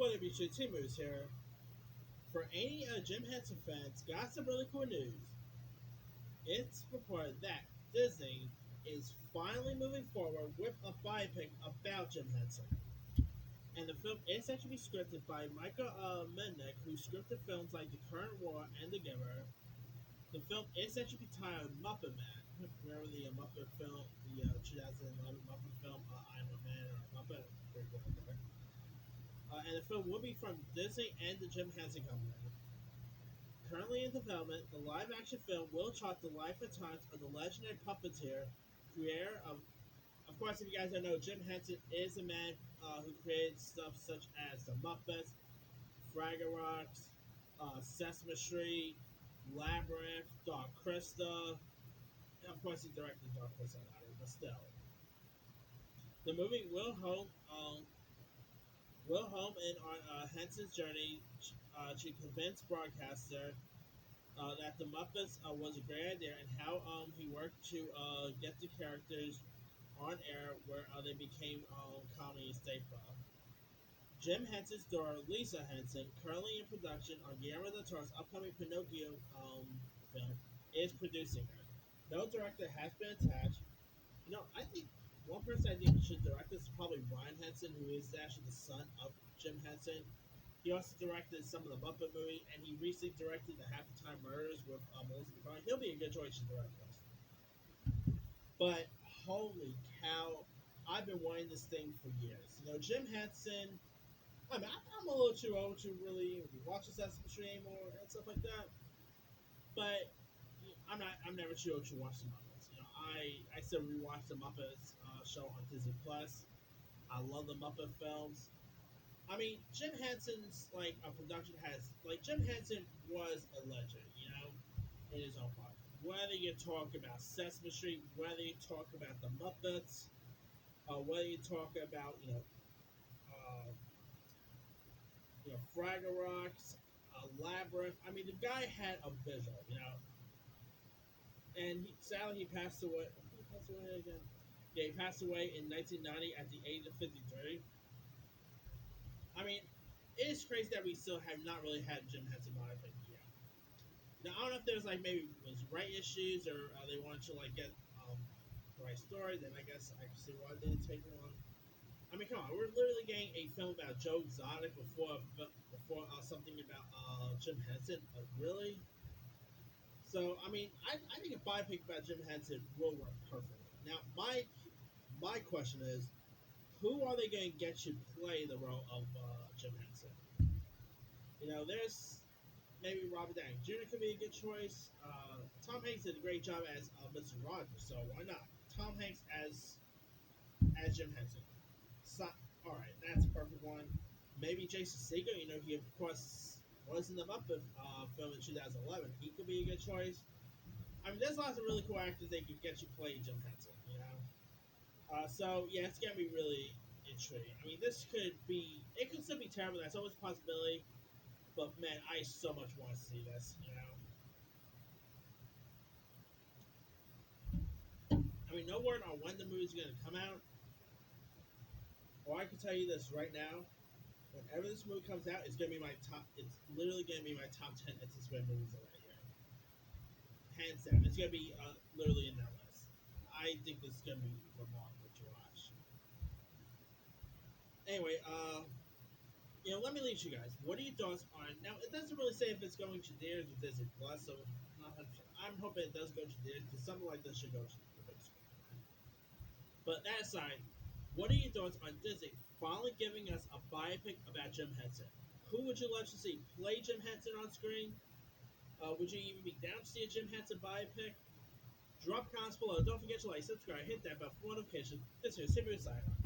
before they reach the two moves here, for any Jim Henson fans, got some really cool news. It's reported that Disney is finally moving forward with a biopic about Jim Henson. And the film is said to be scripted by Michael Mennick, who scripted films like The Current War and The Giver. The film is said to be titled Muppet Man. Remember the Muppet film, the 2011 Muppet film, I'm a Man or a Muppet? Pretty cool, right? And the film will be from Disney and the Jim Henson Company. Currently in development, the live-action film will chart the life and times of the legendary puppeteer, creator of course, if you guys don't know, Jim Henson is a man who created stuff such as The Muppets, Fraggle Rocks, Sesame Street, Labyrinth, Dark Crystal. And of course, he directed Dark Crystal, but still. The movie will home in on Henson's journey to convince broadcaster that the Muppets was a great idea and how he worked to get the characters on air where they became comedy staple. Jim Henson's daughter, Lisa Henson, currently in production on Guillermo del Toro's upcoming Pinocchio film, is producing it. No director has been attached. I think one person I think should direct this is probably Ryan Henson, who is actually the son of Jim Henson. He also directed some of the Muppet movie, and he recently directed the Happy Time Murders with Melissa McCarthy. He'll be a good choice to direct this. But holy cow, I've been wanting this thing for years. Jim Henson. I mean, I'm a little too old to really watch the Sesame Street anymore and stuff like that. But I'm not. I'm never too old to watch the Muppets. I still rewatch the Muppets show on Disney Plus. I love the Muppet films. I mean, Jim Henson's production has Jim Henson was a legend. In his own part. Whether you talk about Sesame Street, whether you talk about the Muppets, whether you talk about uh, Fraggle Rocks, Labyrinth. I mean, the guy had a visual, and sadly he passed away. He passed away again. Yeah, he passed away in 1990 at the age of 53. I mean, it is crazy that we still have not really had Jim Henson biopic yet. Now I don't know if there's maybe was right issues or they wanted to get the right story. Then I guess I can see why they didn't take it on. I mean, come on, we're literally getting a film about Joe Exotic before something about Jim Henson. Really? So I mean, I think a biopic about Jim Henson will work perfectly. Now, my question is, who are they going to get to play the role of Jim Henson? There's maybe Robert Downey Jr. could be a good choice. Tom Hanks did a great job as Mr. Rogers, so why not Tom Hanks as Jim Henson? So, all right, that's a perfect one. Maybe Jason Segel. He of course was in the Muppet film in 2011. He could be a good choice. I mean, there's lots of really cool actors they could get you play Jim Henson. So yeah, it's gonna be really intriguing. I mean, it could still be terrible. That's always a possibility. But man, I so much want to see this. I mean, no word on when the movie's gonna come out. Or I can tell you this right now: whenever this movie comes out, it's gonna be my top. It's literally gonna be my top 10 anticipated movies right here. Hands down, it's gonna be literally in that list. I think this is gonna be remarkable to watch. Anyway, let me leave you guys. What are your thoughts on now? It doesn't really say if it's going to theaters or Disney Plus, so I'm hoping it does go to theaters because something like this should go to the big screen. But that aside, what are your thoughts on Disney finally giving us a biopic about Jim Henson? Who would you love to see play Jim Henson on screen? Would you even be down to see a Jim Henson biopic? Drop comments below. Don't forget to like, subscribe, hit that bell for notifications. This is Super Sign.